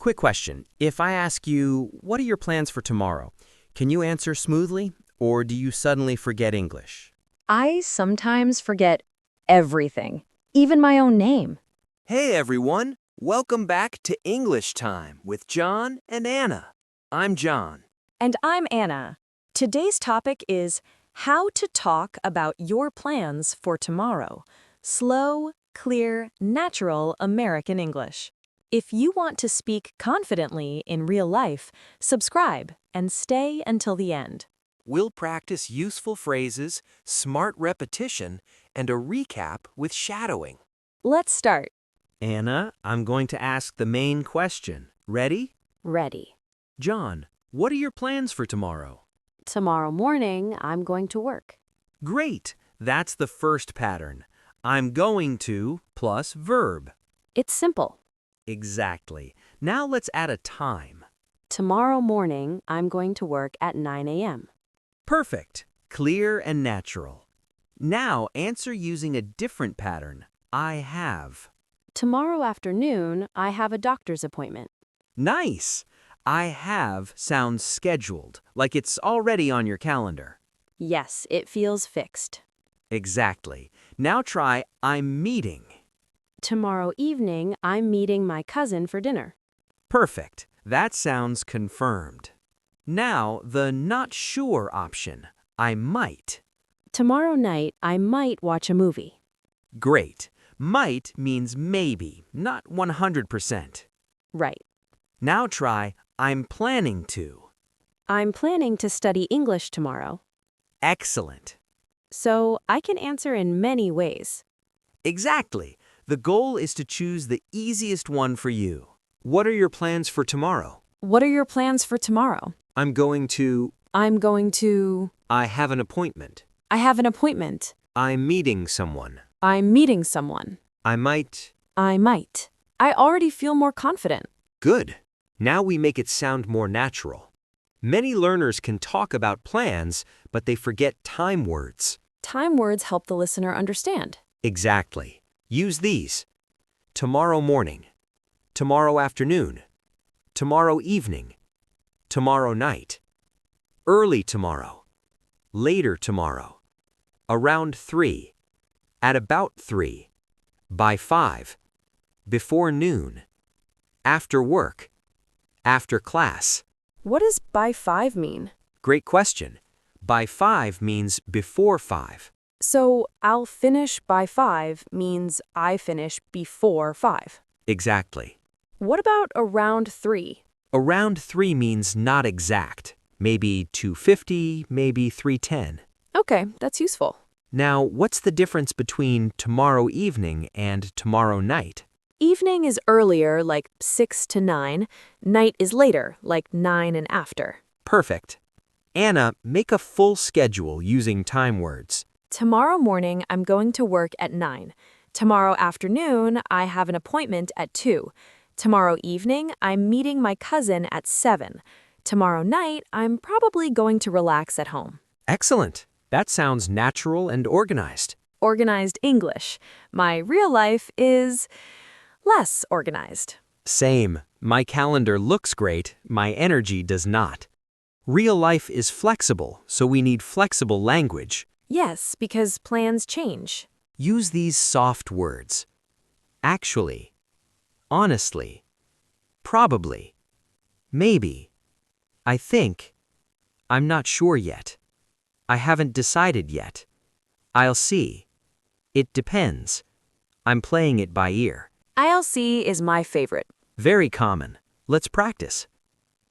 quick question. If I ask you, what are your plans for tomorrow? Can you answer smoothly, or do you suddenly forget English? I sometimes forget everything, even my own name. Hey everyone, welcome back to English Time with John and Anna. I'm John. And I'm Anna. Today's topic is how to talk about your plans for tomorrow. Slow, clear, natural American English. If you want to speak confidently in real life, subscribe and stay until the end. We'll practice useful phrases, smart repetition, and a recap with shadowing. Let's start. Anna, I'm going to ask the main question. Ready? Ready. John, what are your plans for tomorrow? Tomorrow morning, I'm going to work. Great! That's the first pattern. I'm going to plus verb. It's simple. Exactly. Now let's add a time. Tomorrow morning, I'm going to work at 9 a.m. Perfect. Clear and natural. Now answer using a different pattern. I have. Tomorrow afternoon, I have a doctor's appointment. Nice! I have sounds scheduled, like it's already on your calendar. Yes, it feels fixed. Exactly. Now try I'm meeting. Tomorrow evening, I'm meeting my cousin for dinner. Perfect. That sounds confirmed. Now the not sure option. I might. Tomorrow night, I might watch a movie. Great. Might means maybe, not 100%. Right. Now try I'm planning to. I'm planning to study English tomorrow. Excellent. So I can answer in many ways. Exactly. The goal is to choose the easiest one for you. What are your plans for tomorrow? What are your plans for tomorrow? I'm going to. I'm going to. I have an appointment. I have an appointment. I'm meeting someone. I'm meeting someone. I might. I might. I already feel more confident. Good. Now we make it sound more natural. Many learners can talk about plans, but they forget time words. Time words help the listener understand. Exactly. Use these. Tomorrow morning. Tomorrow afternoon. Tomorrow evening. Tomorrow night. Early tomorrow. Later tomorrow. Around 3. At about 3. By 5. Before noon. After work. After class. What does by 5 mean? Great question. By 5 means before 5. So I'll finish by 5 means I finish before 5. Exactly. What about around 3? Around 3 means not exact. Maybe 2:50, maybe 3:10. Okay, that's useful. Now, what's the difference between tomorrow evening and tomorrow night? Evening is earlier, like 6 to 9. Night is later, like 9 and after. Perfect. Anna, make a full schedule using time words. Tomorrow morning, I'm going to work at 9. Tomorrow afternoon, I have an appointment at 2. Tomorrow evening, I'm meeting my cousin at 7. Tomorrow night, I'm probably going to relax at home. Excellent. That sounds natural and organized. Organized English. My real life is less organized. Same. My calendar looks great, my energy does not. Real life is flexible, so we need flexible language. Yes, because plans change. Use these soft words. Actually. Honestly. Probably. Maybe. I think. I'm not sure yet. I haven't decided yet. I'll see. It depends. I'm playing it by ear. I'll see is my favorite. Very common. Let's practice.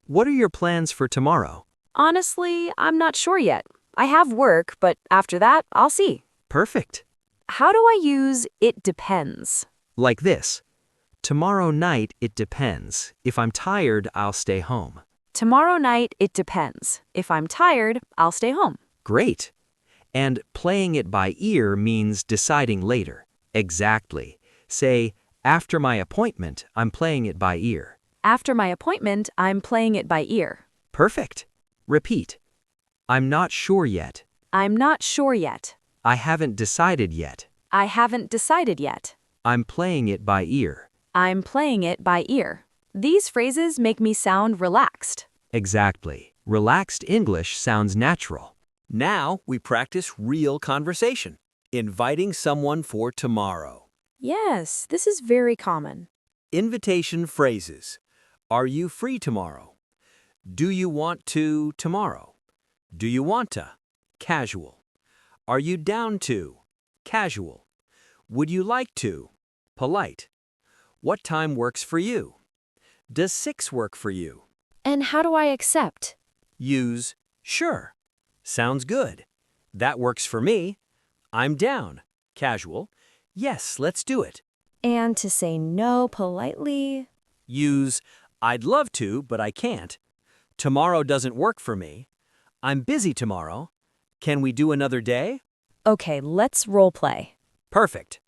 What are your plans for tomorrow? Honestly, I'm not sure yet. I have work, but after that, I'll see. Perfect. How do I use it depends? Like this. Tomorrow night, it depends. If I'm tired, I'll stay home. Tomorrow night, it depends. If I'm tired, I'll stay home. Great. And playing it by ear means deciding later. Exactly. Say, after my appointment, I'm playing it by ear. After my appointment, I'm playing it by ear. Perfect. Repeat. I'm not sure yet. I'm not sure yet. I haven't decided yet. I haven't decided yet. I'm playing it by ear. I'm playing it by ear. These phrases make me sound relaxed. Exactly. Relaxed English sounds natural. Now we practice real conversation, inviting someone for tomorrow. Yes, this is very common. Invitation phrases. Are you free tomorrow? Do you want to tomorrow? Do you want to? Casual. Are you down to? Casual. Would you like to? Polite. What time works for you? Does 6 work for you? And how do I accept? Use sure. Sounds good. That works for me. I'm down. Casual. Yes, let's do it. And to say no politely? Use I'd love to, but I can't. Tomorrow doesn't work for me. I'm busy tomorrow. Can we do another day? Okay, let's role play. Perfect.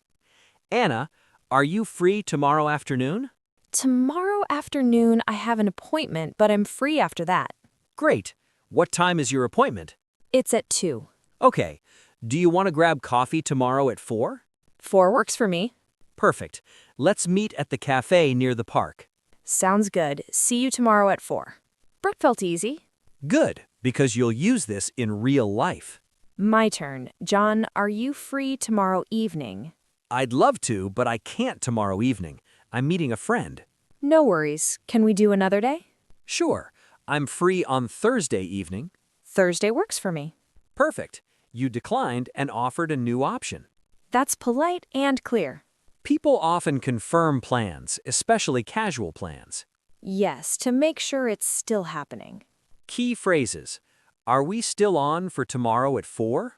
Anna, are you free tomorrow afternoon? Tomorrow afternoon, I have an appointment, but I'm free after that. Great. What time is your appointment? It's at 2. Okay. Do you want to grab coffee tomorrow at 4? 4 works for me. Perfect. Let's meet at the cafe near the park. Sounds good. See you tomorrow at 4. That felt easy. Good, because you'll use this in real life. My turn. John, are you free tomorrow evening? I'd love to, but I can't tomorrow evening. I'm meeting a friend. No worries. Can we do another day? Sure. I'm free on Thursday evening. Thursday works for me. Perfect. You declined and offered a new option. That's polite and clear. People often confirm plans, especially casual plans. Yes, to make sure it's still happening. Key phrases. Are we still on for tomorrow at 4?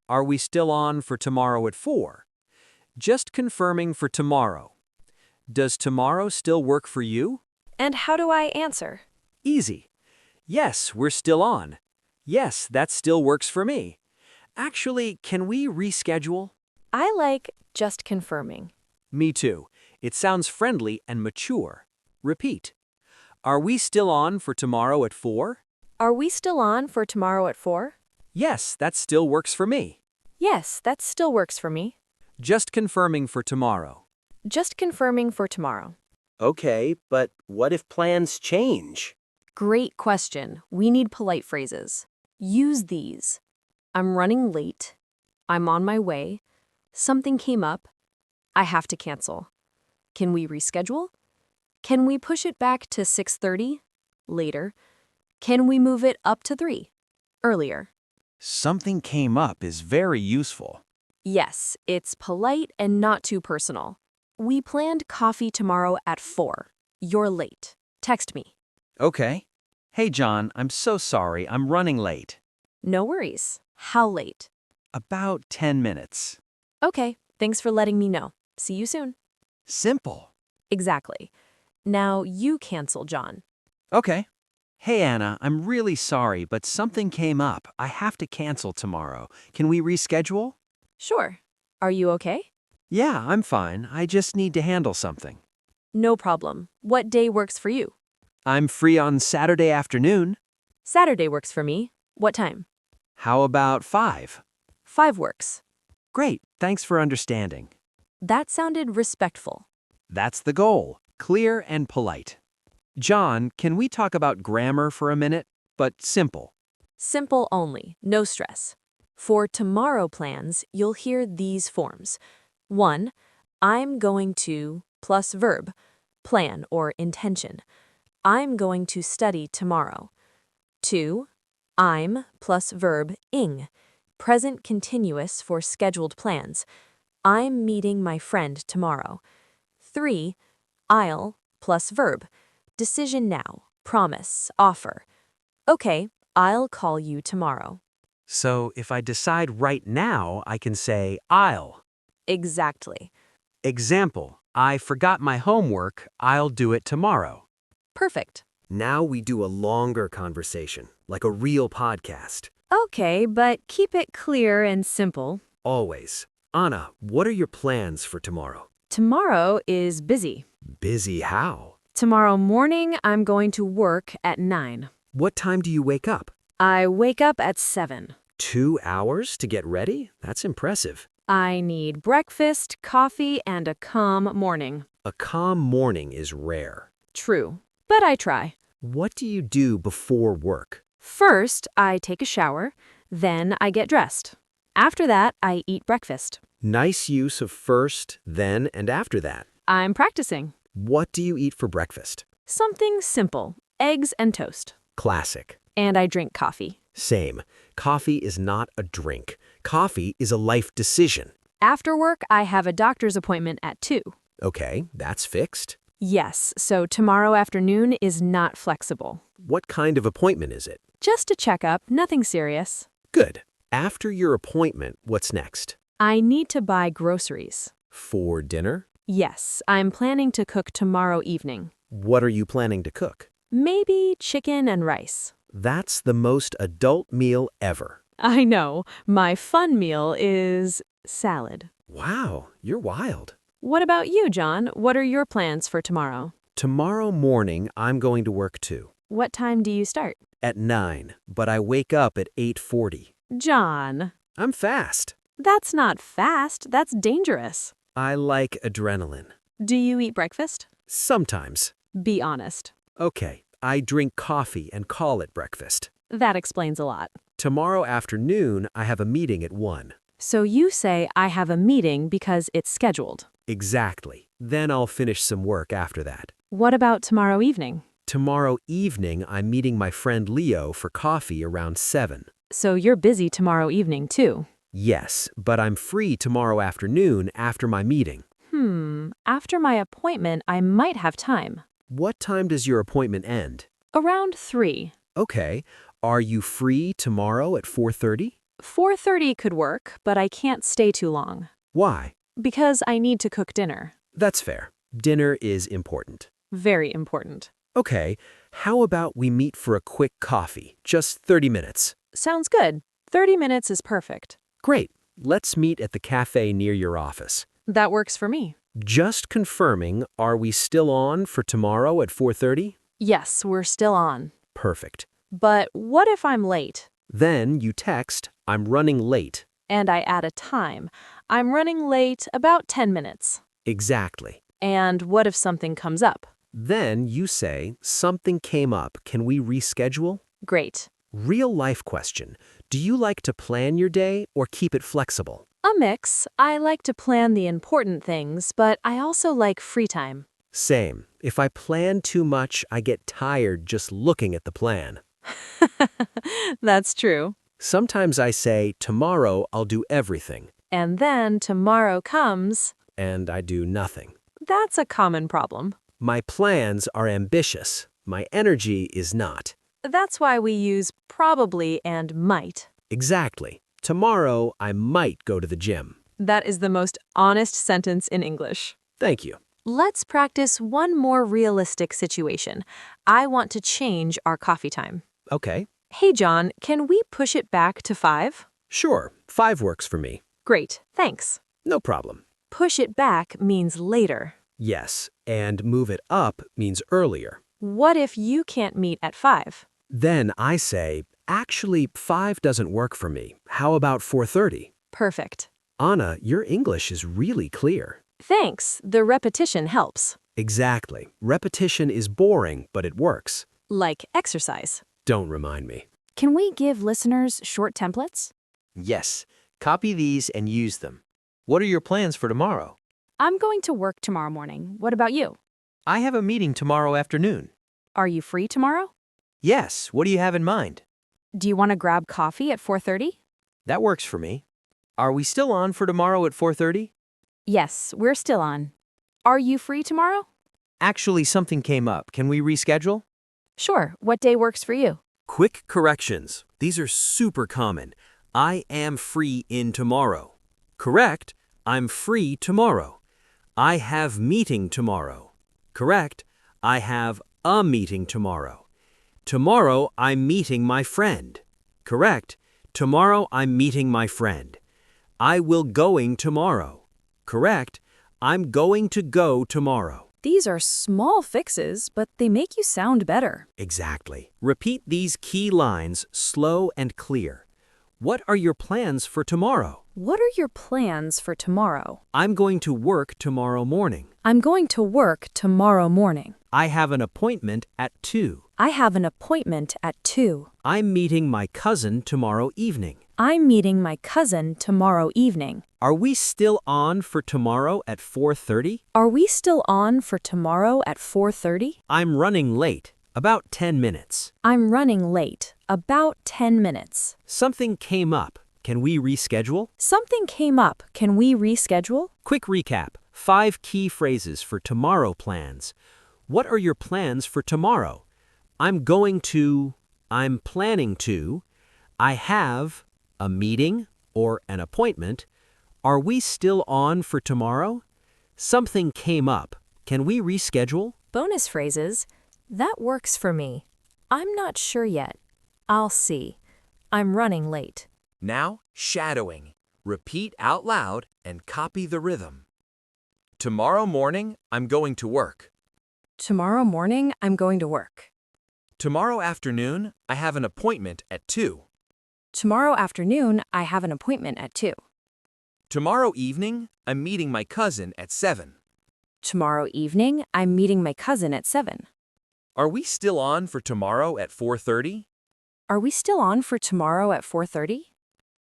Are we still on for tomorrow at 4? Just confirming for tomorrow. Does tomorrow still work for you? And how do I answer? Easy. Yes, we're still on. Yes, that still works for me. Actually, can we reschedule? I like just confirming. Me too. It sounds friendly and mature. Repeat. Are we still on for tomorrow at 4? Are we still on for tomorrow at 4? Yes, that still works for me. Yes, that still works for me. Just confirming for tomorrow. Just confirming for tomorrow. Okay, but what if plans change? Great question. We need polite phrases. Use these. I'm running late. I'm on my way. Something came up. I have to cancel. Can we reschedule? Can we push it back to 6:30? Later. Can we move it up to 3? Earlier. Something came up is very useful. Yes, it's polite and not too personal. We planned coffee tomorrow at 4. You're late. Text me. Okay. Hey, John, I'm so sorry. I'm running late. No worries. How late? About 10 minutes. Okay, thanks for letting me know. See you soon. Simple. Exactly. Now you cancel, John. Okay. Hey, Anna, I'm really sorry, but something came up. I have to cancel tomorrow. Can we reschedule? Sure. Are you okay? Yeah, I'm fine. I just need to handle something. No problem. What day works for you? I'm free on Saturday afternoon. Saturday works for me. What time? How about 5? 5 works. Great. Thanks for understanding. That sounded respectful. That's the goal. Clear and polite. John, can we talk about grammar for a minute? But simple. Simple only, no stress. For tomorrow plans, you'll hear these forms. 1. I'm going to plus verb, plan or intention. I'm going to study tomorrow. 2. I'm plus verb ing, present continuous for scheduled plans. I'm meeting my friend tomorrow. 3. I'll plus verb, decision now, promise, offer. Okay, I'll call you tomorrow. So if I decide right now, I can say I'll. Exactly. Example, I forgot my homework. I'll do it tomorrow. Perfect. Now we do a longer conversation, like a real podcast. Okay, but keep it clear and simple. Always. Anna, what are your plans for tomorrow? Tomorrow is busy. Busy how? Tomorrow morning, I'm going to work at 9. What time do you wake up? I wake up at 7. 2 hours to get ready? That's impressive. I need breakfast, coffee, and a calm morning. A calm morning is rare. True, but I try. What do you do before work? First, I take a shower, then I get dressed. After that, I eat breakfast. Nice use of first, then, and after that. I'm practicing. What do you eat for breakfast? Something simple, eggs and toast. Classic. And I drink coffee. Same. Coffee is not a drink. Coffee is a life decision. After work, I have a doctor's appointment at 2. Okay, that's fixed. Yes, so tomorrow afternoon is not flexible. What kind of appointment is it? Just a checkup, nothing serious. Good. After your appointment, what's next? I need to buy groceries. For dinner? Yes, I'm planning to cook tomorrow evening. What are you planning to cook? Maybe chicken and rice. That's the most adult meal ever. I know. My fun meal is salad. Wow, you're wild. What about you, John? What are your plans for tomorrow? Tomorrow morning, I'm going to work too. What time do you start? At 9, but I wake up at 8:40. John, I'm fast. that's not fast. That's dangerous. I like adrenaline. Do you eat breakfast? Sometimes. Be honest. Okay, I drink coffee and call it breakfast. That explains a lot. Tomorrow afternoon, I have a meeting at 1. So you say I have a meeting because it's scheduled. Exactly. Then I'll finish some work after that. What about tomorrow evening? Tomorrow evening, I'm meeting my friend Leo for coffee around 7. So you're busy tomorrow evening, too. Yes, but I'm free tomorrow afternoon after my meeting. After my appointment, I might have time. What time does your appointment end? Around 3. Okay. Are you free tomorrow at 4:30? 4:30 could work, but I can't stay too long. Why? Because I need to cook dinner. That's fair. Dinner is important. Very important. Okay, how about we meet for a quick coffee, just 30 minutes? Sounds good. 30 minutes is perfect. Great. Let's meet at the cafe near your office. That works for me. Just confirming, are we still on for tomorrow at 4:30? Yes, we're still on. Perfect. But what if I'm late? Then you text, I'm running late. And I add a time. I'm running late about 10 minutes. Exactly. And what if something comes up? Then you say, something came up, can we reschedule? Great. Real life question. Do you like to plan your day or keep it flexible? A mix. I like to plan the important things, but I also like free time. Same. If I plan too much, I get tired just looking at the plan. That's true. Sometimes I say, tomorrow I'll do everything, And then tomorrow comes. and I do nothing. That's a common problem. My plans are ambitious. My energy is not. That's why we use probably and might. Exactly. Tomorrow I might go to the gym. That is the most honest sentence in English. Thank you. Let's practice one more realistic situation. I want to change our coffee time. Okay. Hey, John, can we push it back to 5? Sure. 5 works for me. Great, thanks. No problem. Push it back means later. Yes, and move it up means earlier. What if you can't meet at 5? Then I say, actually, 5 doesn't work for me. How about 4:30? Perfect. Anna, your English is really clear. Thanks, the repetition helps. Exactly. Repetition is boring, but it works. Like exercise. Don't remind me. Can we give listeners short templates? Yes, copy these and use them. What are your plans for tomorrow? I'm going to work tomorrow morning. What about you? I have a meeting tomorrow afternoon. Are you free tomorrow? Yes, what do you have in mind? Do you want to grab coffee at 4:30? That works for me. Are we still on for tomorrow at 4:30? Yes, we're still on. Are you free tomorrow? Actually, something came up. Can we reschedule? Sure. What day works for you? Quick corrections. These are super common. I am free in tomorrow. Correct. I'm free tomorrow. I have meeting tomorrow. Correct. I have a meeting tomorrow. Tomorrow I'm meeting my friend. Correct. Tomorrow I'm meeting my friend. I will going tomorrow. Correct. I'm going to go tomorrow. These are small fixes, but they make you sound better. Exactly. Repeat these key lines slow and clear. What are your plans for tomorrow? What are your plans for tomorrow? I'm going to work tomorrow morning. I'm going to work tomorrow morning. I have an appointment at 2. I have an appointment at 2. I'm meeting my cousin tomorrow evening. I'm meeting my cousin tomorrow evening. Are we still on for tomorrow at 4:30? Are we still on for tomorrow at 4:30? I'm running late, about 10 minutes. I'm running late, about 10 minutes. Something came up. Can we reschedule? Something came up. Can we reschedule? Quick recap. 5 key phrases for tomorrow plans. What are your plans for tomorrow? I'm going to, I'm planning to, I have, a meeting or an appointment. Are we still on for tomorrow? Something came up. Can we reschedule? Bonus phrases. That works for me. I'm not sure yet. I'll see. I'm running late. Now, shadowing. Repeat out loud and copy the rhythm. Tomorrow morning, I'm going to work. Tomorrow morning, I'm going to work. Tomorrow afternoon, I have an appointment at 2. Tomorrow afternoon, I have an appointment at 2. Tomorrow evening, I'm meeting my cousin at 7. Tomorrow evening, I'm meeting my cousin at 7. Are we still on for tomorrow at 4:30? Are we still on for tomorrow at 4:30?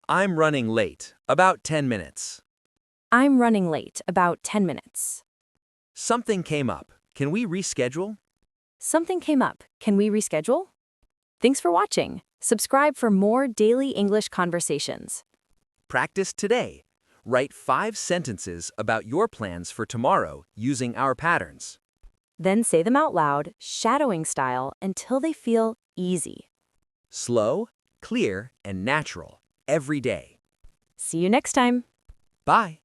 I'm running late, about 10 minutes. I'm running late, about 10 minutes. Something came up. Can we reschedule? Something came up. Can we reschedule? Thanks for watching. Subscribe for more daily English conversations. Practice today. Write 5 sentences about your plans for tomorrow using our patterns. Then say them out loud, shadowing style, until they feel easy. Slow, clear, and natural every day. See you next time. Bye.